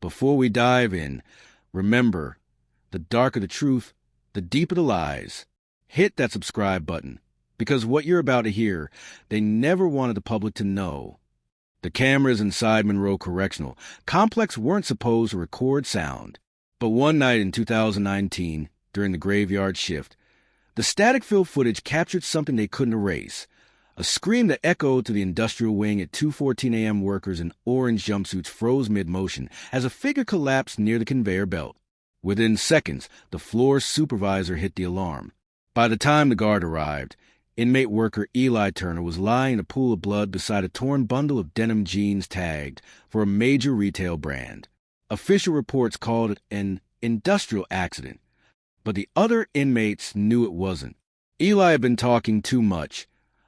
Before we dive in, remember, the darker the truth, the deeper the lies. Hit that subscribe button, because what you're about to hear, they never wanted the public to know. The cameras inside Monroe Correctional Complex weren't supposed to record sound, but one night in 2019, during the graveyard shift, the static-filled footage captured something they couldn't erase. A scream that echoed to the industrial wing at 2:14 a.m. Workers in orange jumpsuits froze mid-motion as a figure collapsed near the conveyor belt. Within seconds, the floor supervisor hit the alarm. By the time the guard arrived, inmate worker Eli Turner was lying in a pool of blood beside a torn bundle of denim jeans tagged for a major retail brand. Official reports called it an industrial accident, but the other inmates knew it wasn't. Eli had been talking too much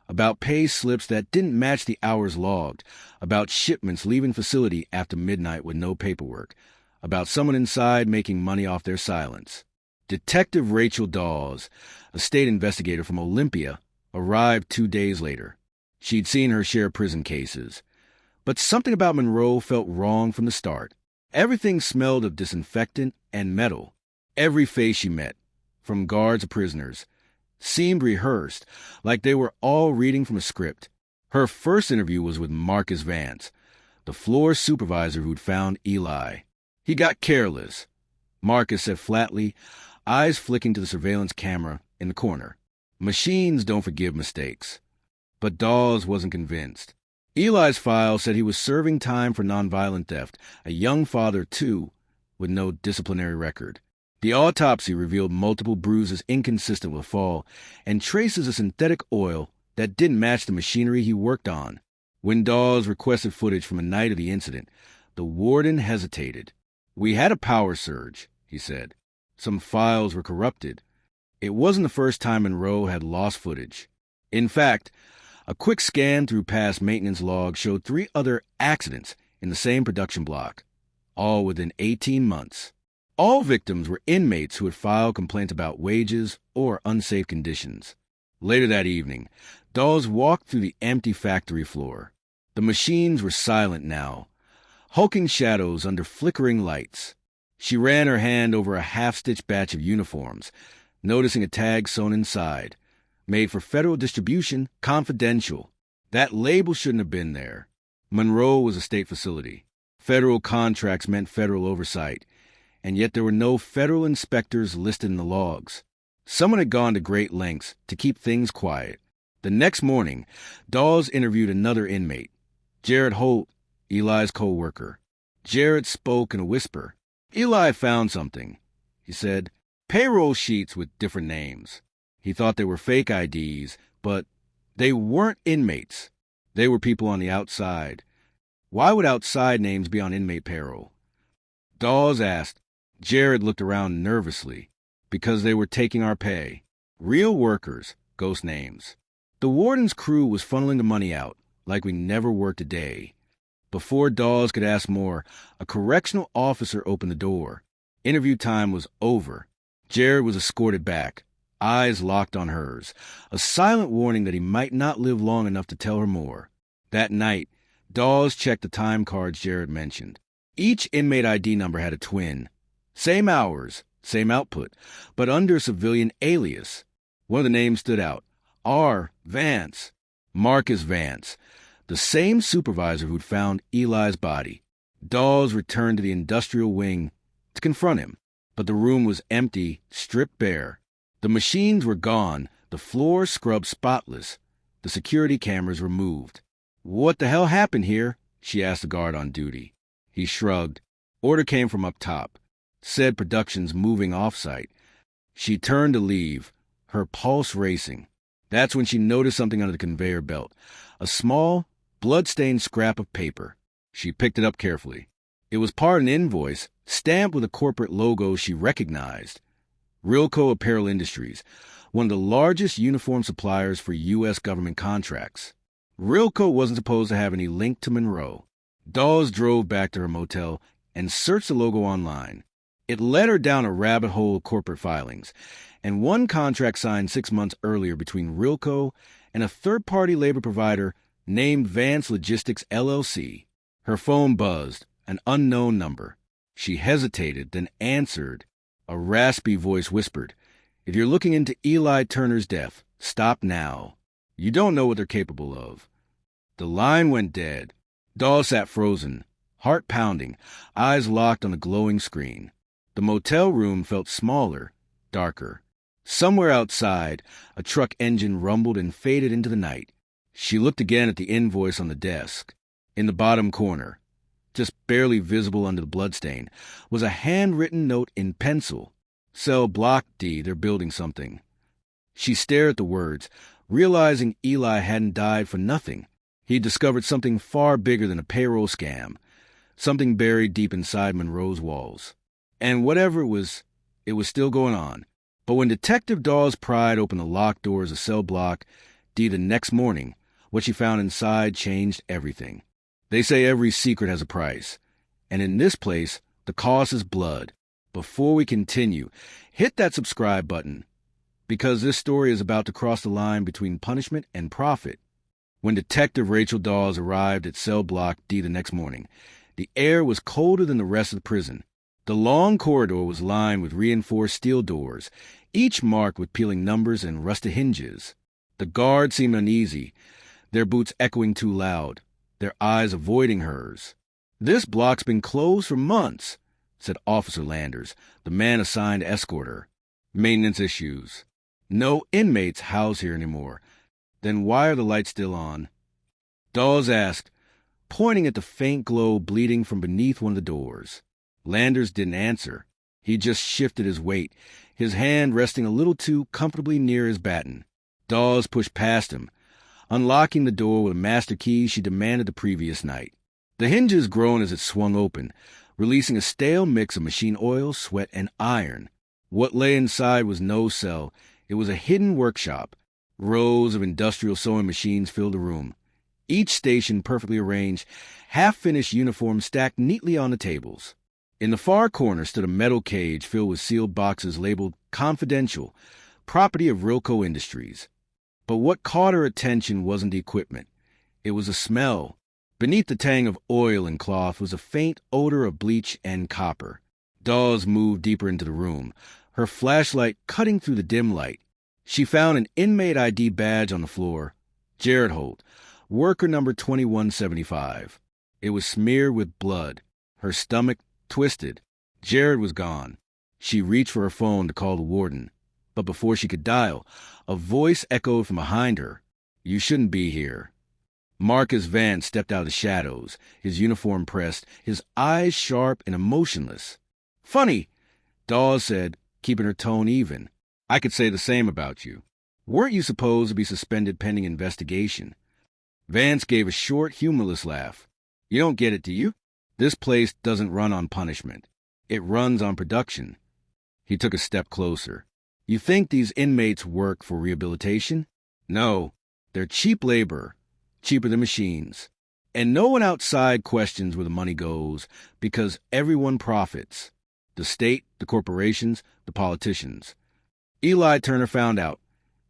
about pay slips that didn't match the hours logged, about shipments leaving facility after midnight with no paperwork, about someone inside making money off their silence. Detective Rachel Dawes, a state investigator from Olympia, arrived 2 days later. She'd seen her share of prison cases. But something about Monroe felt wrong from the start. Everything smelled of disinfectant and metal. Every face she met, from guards to prisoners, seemed rehearsed, like they were all reading from a script. Her first interview was with Marcus Vance, the floor supervisor who'd found Eli. He got careless, Marcus said flatly, eyes flicking to the surveillance camera in the corner. Machines don't forgive mistakes. But Dawes wasn't convinced. Eli's file said he was serving time for nonviolent theft, a young father, too, with no disciplinary record. The autopsy revealed multiple bruises inconsistent with fall and traces of synthetic oil that didn't match the machinery he worked on. When Dawes requested footage from the night of the incident, the warden hesitated. "We had a power surge," he said. "Some files were corrupted." It wasn't the first time Monroe had lost footage. In fact, a quick scan through past maintenance logs showed 3 other accidents in the same production block, all within 18 months. All victims were inmates who had filed complaints about wages or unsafe conditions. Later that evening, Dawes walked through the empty factory floor. The machines were silent now, hulking shadows under flickering lights. She ran her hand over a half-stitched batch of uniforms, noticing a tag sewn inside, "Made for federal distribution, confidential." That label shouldn't have been there. Monroe was a state facility. Federal contracts meant federal oversight, and yet there were no federal inspectors listed in the logs. Someone had gone to great lengths to keep things quiet. The next morning, Dawes interviewed another inmate, Jared Holt, Eli's co-worker. Jared spoke in a whisper. "Eli found something," he said. "Payroll sheets with different names." He thought they were fake IDs, but they weren't inmates. They were people on the outside. Why would outside names be on inmate payroll? Dawes asked. Jared looked around nervously. "Because they were taking our pay. Real workers, ghost names." The warden's crew was funneling the money out, like we never worked a day. Before Dawes could ask more, a correctional officer opened the door. Interview time was over. Jared was escorted back, eyes locked on hers, a silent warning that he might not live long enough to tell her more. That night, Dawes checked the time cards Jared mentioned. Each inmate ID number had a twin. Same hours, same output, but under civilian alias. One of the names stood out. R. Vance. Marcus Vance, the same supervisor who'd found Eli's body. Dawes returned to the industrial wing to confront him, but the room was empty, stripped bare. The machines were gone, the floor scrubbed spotless, the security cameras removed. "What the hell happened here?" she asked the guard on duty. He shrugged. Order came from up top. Said production's moving off-site. She turned to leave, her pulse racing. That's when she noticed something under the conveyor belt. A small, blood-stained scrap of paper. She picked it up carefully. It was part of an invoice, stamped with a corporate logo she recognized. Rilco Apparel Industries, one of the largest uniform suppliers for U.S. government contracts. Rilco wasn't supposed to have any link to Monroe. Dawes drove back to her motel and searched the logo online. It led her down a rabbit hole of corporate filings, and one contract signed 6 months earlier between Rilco and a third-party labor provider named Vance Logistics, LLC. Her phone buzzed, an unknown number. She hesitated, then answered. A raspy voice whispered, "If you're looking into Eli Turner's death, stop now. You don't know what they're capable of." The line went dead. Dawes sat frozen, heart pounding, eyes locked on the glowing screen. The motel room felt smaller, darker. Somewhere outside, a truck engine rumbled and faded into the night. She looked again at the invoice on the desk. In the bottom corner, just barely visible under the bloodstain, was a handwritten note in pencil. "Cell Block D, they're building something." She stared at the words, realizing Eli hadn't died for nothing. He'd discovered something far bigger than a payroll scam, something buried deep inside Monroe's walls. And whatever it was still going on. But when Detective Dawes pried open the locked doors of Cell Block D the next morning, what she found inside changed everything. They say every secret has a price, and in this place, the cost is blood. Before we continue, hit that subscribe button, because this story is about to cross the line between punishment and profit. When Detective Rachel Dawes arrived at Cell Block D the next morning, the air was colder than the rest of the prison. The long corridor was lined with reinforced steel doors, each marked with peeling numbers and rusted hinges. The guards seemed uneasy, their boots echoing too loud, their eyes avoiding hers. "This block's been closed for months," said Officer Landers, the man assigned to escort her. "Maintenance issues. No inmates housed here anymore." "Then why are the lights still on?" Dawes asked, pointing at the faint glow bleeding from beneath one of the doors. Landers didn't answer. He just shifted his weight, his hand resting a little too comfortably near his baton. Dawes pushed past him, unlocking the door with a master key she demanded the previous night. The hinges groaned as it swung open, releasing a stale mix of machine oil, sweat, and iron. What lay inside was no cell. It was a hidden workshop. Rows of industrial sewing machines filled the room, each station perfectly arranged, half-finished uniforms stacked neatly on the tables. In the far corner stood a metal cage filled with sealed boxes labeled "Confidential," property of Rilco Industries. But what caught her attention wasn't the equipment. It was a smell. Beneath the tang of oil and cloth was a faint odor of bleach and copper. Dawes moved deeper into the room, her flashlight cutting through the dim light. She found an inmate ID badge on the floor. Jared Holt, worker number 2175. It was smeared with blood. Her stomach twisted. Jared was gone. She reached for her phone to call the warden. But before she could dial, a voice echoed from behind her. "You shouldn't be here." Marcus Vance stepped out of the shadows, his uniform pressed, his eyes sharp and emotionless. "Funny," Dawes said, keeping her tone even. "I could say the same about you. Weren't you supposed to be suspended pending investigation?" Vance gave a short, humorless laugh. "You don't get it, do you? This place doesn't run on punishment. It runs on production." He took a step closer. "You think these inmates work for rehabilitation? No, they're cheap labor, cheaper than machines. And no one outside questions where the money goes, because everyone profits. The state, the corporations, the politicians. Eli Turner found out,"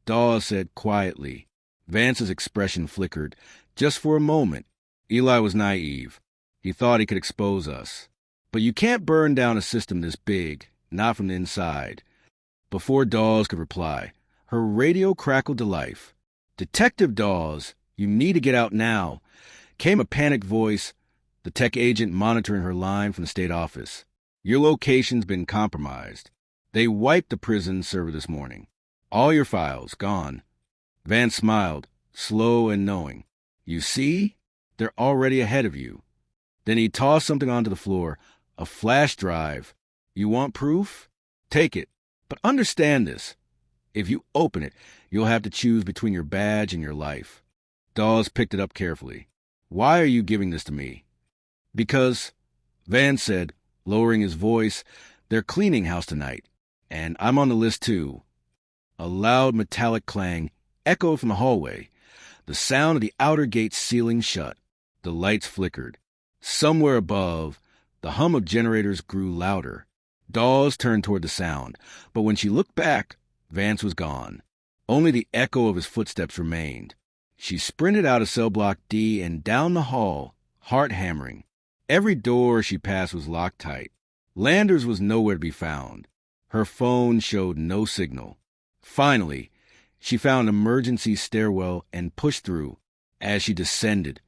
Dawes said quietly. Vance's expression flickered, just for a moment. Eli was naive. He thought he could expose us. But you can't burn down a system this big, not from the inside. Before Dawes could reply, her radio crackled to life. "Detective Dawes, you need to get out now," came a panicked voice, the tech agent monitoring her line from the state office. "Your location's been compromised. They wiped the prison server this morning. All your files gone." Vance smiled, slow and knowing. "You see? They're already ahead of you." Then he tossed something onto the floor, a flash drive. "You want proof? Take it. But understand this. If you open it, you'll have to choose between your badge and your life." Dawes picked it up carefully. "Why are you giving this to me?" "Because," Vance said, lowering his voice, "they're cleaning house tonight. And I'm on the list too." A loud metallic clang echoed from the hallway. The sound of the outer gate sealing shut. The lights flickered. Somewhere above, the hum of generators grew louder. Dawes turned toward the sound, but when she looked back, Vance was gone. Only the echo of his footsteps remained. She sprinted out of Cell Block D and down the hall, heart hammering. Every door she passed was locked tight. Landers was nowhere to be found. Her phone showed no signal. Finally, she found an emergency stairwell and pushed through. As she descended,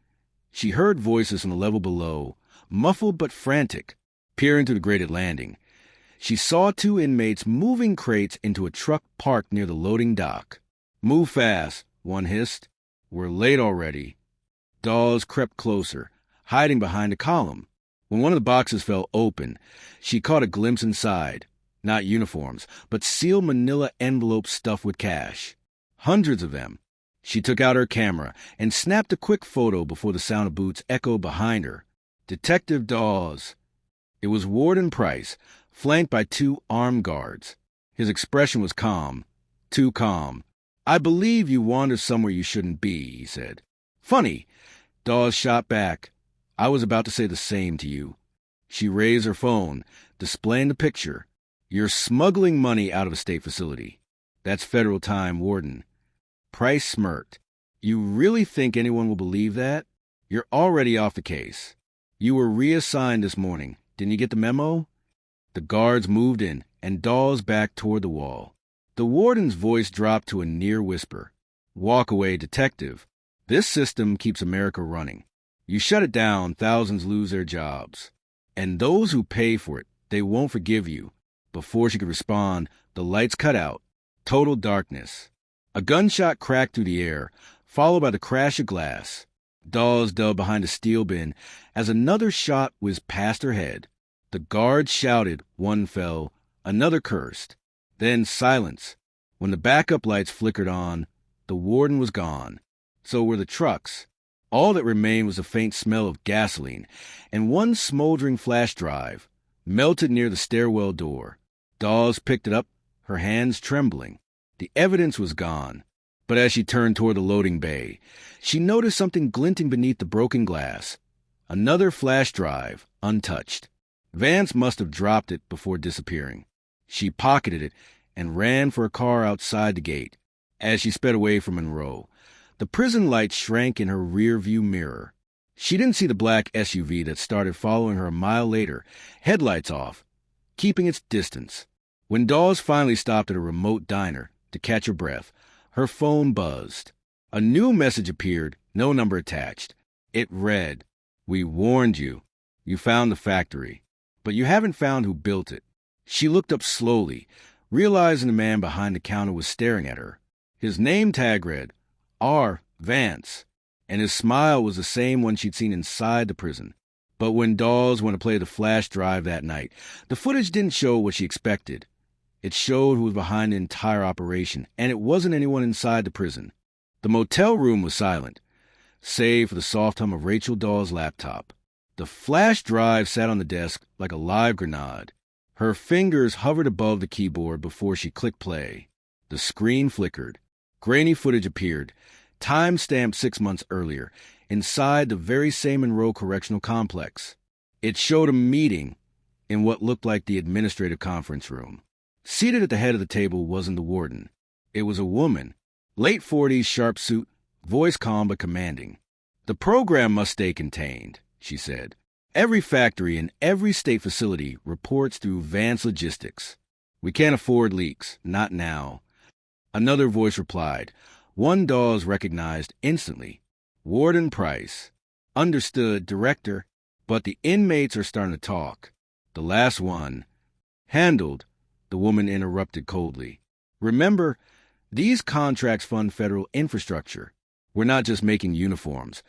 she heard voices from the level below, muffled but frantic, peering through the grated landing. She saw two inmates moving crates into a truck parked near the loading dock. "Move fast," one hissed. "We're late already." Dawes crept closer, hiding behind a column. When one of the boxes fell open, she caught a glimpse inside. Not uniforms, but sealed manila envelopes stuffed with cash. Hundreds of them. She took out her camera and snapped a quick photo before the sound of boots echoed behind her. Detective Dawes. It was Warden Price, flanked by two armed guards. His expression was calm. Too calm. "I believe you wander somewhere you shouldn't be," he said. "Funny." Dawes shot back. "I was about to say the same to you." She raised her phone, displaying the picture. "You're smuggling money out of a state facility. That's federal time, Warden." Price smirked. "You really think anyone will believe that? You're already off the case. You were reassigned this morning. Didn't you get the memo?" The guards moved in, and Dawes backed toward the wall. The warden's voice dropped to a near whisper. "Walk away, detective. This system keeps America running. You shut it down, thousands lose their jobs. And those who pay for it, they won't forgive you." Before she could respond, the lights cut out. Total darkness. A gunshot cracked through the air, followed by the crash of glass. Dawes dove behind a steel bin as another shot whizzed past her head. The guards shouted, one fell, another cursed. Then silence. When the backup lights flickered on, the warden was gone. So were the trucks. All that remained was a faint smell of gasoline, and one smoldering flash drive, melted near the stairwell door. Dawes picked it up, her hands trembling. The evidence was gone. But as she turned toward the loading bay, she noticed something glinting beneath the broken glass. Another flash drive, untouched. Vance must have dropped it before disappearing. She pocketed it and ran for a car outside the gate. As she sped away from Monroe, the prison light shrank in her rear-view mirror. She didn't see the black SUV that started following her a mile later, headlights off, keeping its distance. When Dawes finally stopped at a remote diner to catch her breath, her phone buzzed. A new message appeared, no number attached. It read, "We warned you. You found the factory, but you haven't found who built it." She looked up slowly, realizing the man behind the counter was staring at her. His name tag read, R. Vance, and his smile was the same one she'd seen inside the prison. But when Dawes went to play the flash drive that night, the footage didn't show what she expected. It showed who was behind the entire operation, and it wasn't anyone inside the prison. The motel room was silent, save for the soft hum of Rachel Dawes' laptop. The flash drive sat on the desk like a live grenade. Her fingers hovered above the keyboard before she clicked play. The screen flickered. Grainy footage appeared, time-stamped 6 months earlier, inside the very same Monroe Correctional Complex. It showed a meeting in what looked like the administrative conference room. Seated at the head of the table wasn't the warden. It was a woman, late 40s, sharp suit, voice calm but commanding. "The program must stay contained," she said. "Every factory and every state facility reports through Vance Logistics. We can't afford leaks, not now." Another voice replied, one Dawes recognized instantly. "Warden Price." "Understood, Director, but the inmates are starting to talk." The last one. "Handled," the woman interrupted coldly. "Remember, these contracts fund federal infrastructure. We're not just making uniforms.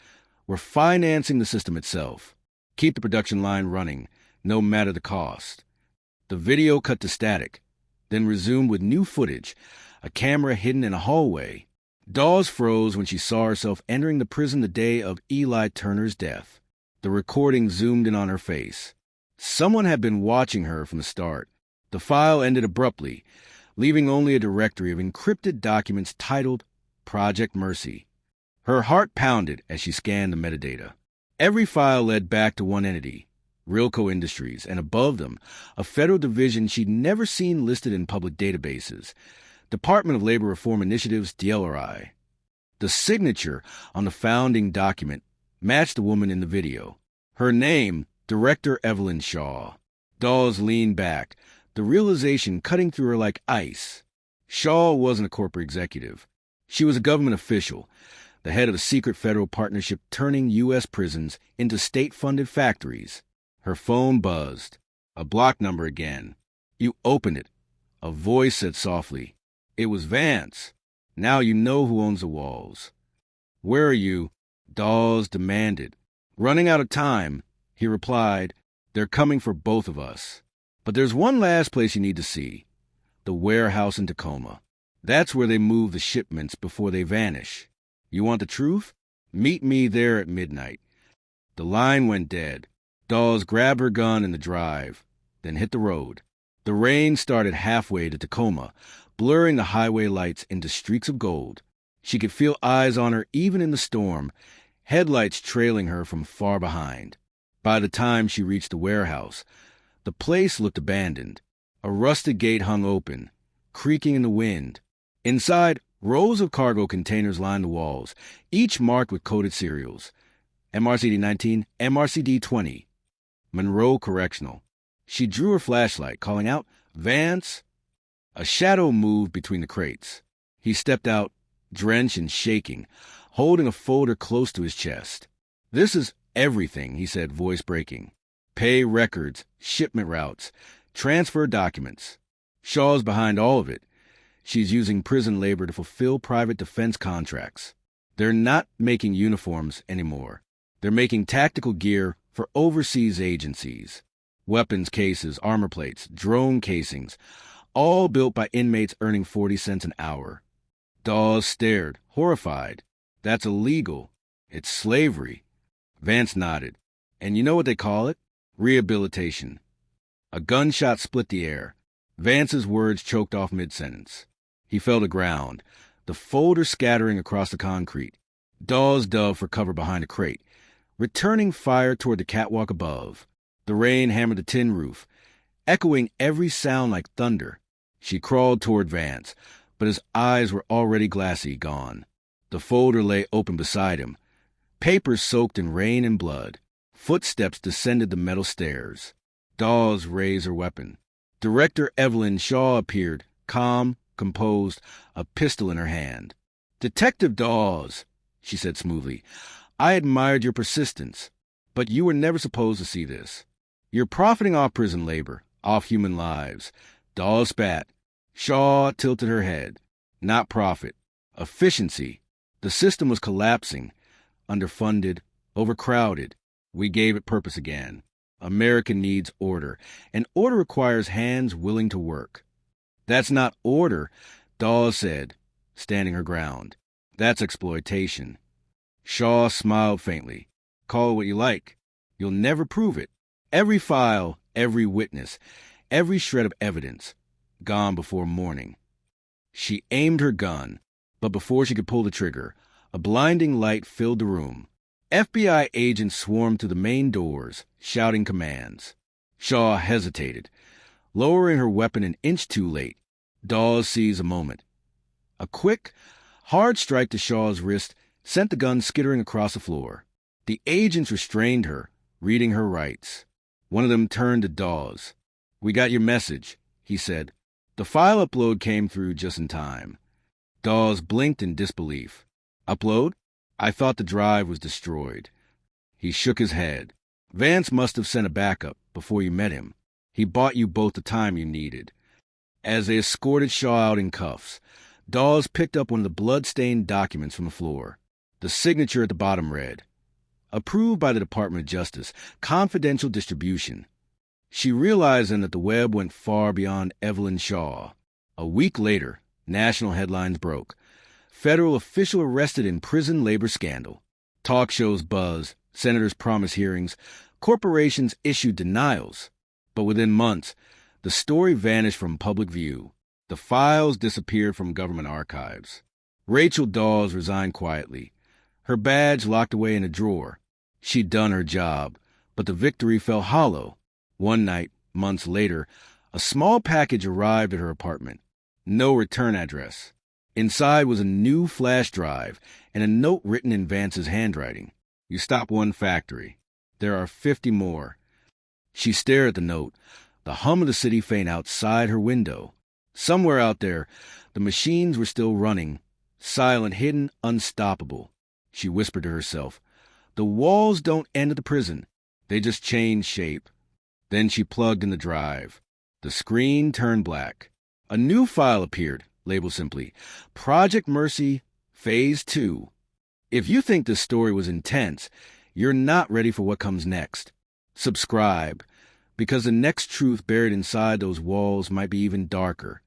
We're financing the system itself. Keep the production line running, no matter the cost." The video cut to static, then resumed with new footage, a camera hidden in a hallway. Dawes froze when she saw herself entering the prison the day of Eli Turner's death. The recording zoomed in on her face. Someone had been watching her from the start. The file ended abruptly, leaving only a directory of encrypted documents titled Project Mercy. Her heart pounded as she scanned the metadata. Every file led back to one entity, Rilco Industries, and above them, a federal division she'd never seen listed in public databases, Department of Labor Reform Initiatives, DLRI. The signature on the founding document matched the woman in the video. Her name, Director Evelyn Shaw. Dawes leaned back, the realization cutting through her like ice. Shaw wasn't a corporate executive. She was a government official, the head of a secret federal partnership turning U.S. prisons into state-funded factories. Her phone buzzed. A block number again. You opened it. A voice said softly, "It was Vance. Now you know who owns the walls." "Where are you?" Dawes demanded. "Running out of time," he replied. "They're coming for both of us. But there's one last place you need to see. The warehouse in Tacoma. That's where they move the shipments before they vanish. You want the truth? Meet me there at midnight." The line went dead. Dawes grabbed her gun in the drive, then hit the road. The rain started halfway to Tacoma, blurring the highway lights into streaks of gold. She could feel eyes on her even in the storm, headlights trailing her from far behind. By the time she reached the warehouse, the place looked abandoned. A rusted gate hung open, creaking in the wind. Inside, rows of cargo containers lined the walls, each marked with coded serials. MRCD 19, MRCD 20. Monroe Correctional. She drew her flashlight, calling out, "Vance!" A shadow moved between the crates. He stepped out, drenched and shaking, holding a folder close to his chest. "This is everything," he said, voice breaking. "Pay records, shipment routes, transfer documents. Shaw's behind all of it. She's using prison labor to fulfill private defense contracts. They're not making uniforms anymore. They're making tactical gear for overseas agencies. Weapons cases, armor plates, drone casings, all built by inmates earning 40 cents an hour." Dawes stared, horrified. "That's illegal. It's slavery." Vance nodded. "And you know what they call it? Rehabilitation." A gunshot split the air. Vance's words choked off mid-sentence. He fell to ground, the folder scattering across the concrete. Dawes dove for cover behind a crate, returning fire toward the catwalk above. The rain hammered the tin roof, echoing every sound like thunder. She crawled toward Vance, but his eyes were already glassy, gone. The folder lay open beside him, papers soaked in rain and blood. Footsteps descended the metal stairs. Dawes raised her weapon. Director Evelyn Shaw appeared, calm, composed, a pistol in her hand. "Detective Dawes," she said smoothly, "I admired your persistence, but you were never supposed to see this. You're profiting off prison labor, off human lives." Dawes spat. Shaw tilted her head. "Not profit. Efficiency. The system was collapsing, underfunded, overcrowded. We gave it purpose again. America needs order, and order requires hands willing to work." "That's not order," Dawes said, standing her ground. "That's exploitation." Shaw smiled faintly. "Call it what you like. You'll never prove it. Every file, every witness, every shred of evidence, gone before morning." She aimed her gun, but before she could pull the trigger, a blinding light filled the room. FBI agents swarmed through the main doors, shouting commands. Shaw hesitated, lowering her weapon an inch too late. Dawes seized a moment. A quick, hard strike to Shaw's wrist sent the gun skittering across the floor. The agents restrained her, reading her rights. One of them turned to Dawes. "We got your message," he said. "The file upload came through just in time." Dawes blinked in disbelief. "Upload? I thought the drive was destroyed." He shook his head. "Vance must have sent a backup before you met him. He bought you both the time you needed." As they escorted Shaw out in cuffs, Dawes picked up one of the blood-stained documents from the floor. The signature at the bottom read, "Approved by the Department of Justice. Confidential distribution." She realized then that the web went far beyond Evelyn Shaw. A week later, national headlines broke. Federal official arrested in prison labor scandal. Talk shows buzzed, senators promised hearings, corporations issued denials. But within months, the story vanished from public view. The files disappeared from government archives. Rachel Dawes resigned quietly, her badge locked away in a drawer. She'd done her job, but the victory fell hollow. One night, months later, a small package arrived at her apartment. No return address. Inside was a new flash drive and a note written in Vance's handwriting. "You stop one factory. There are 50 more." She stared at the note, the hum of the city faint outside her window. Somewhere out there, the machines were still running, silent, hidden, unstoppable. She whispered to herself, "The walls don't end at the prison. They just change shape." Then she plugged in the drive. The screen turned black. A new file appeared, labeled simply, Project Mercy, Phase 2. If you think this story was intense, you're not ready for what comes next. Subscribe, because the next truth buried inside those walls might be even darker,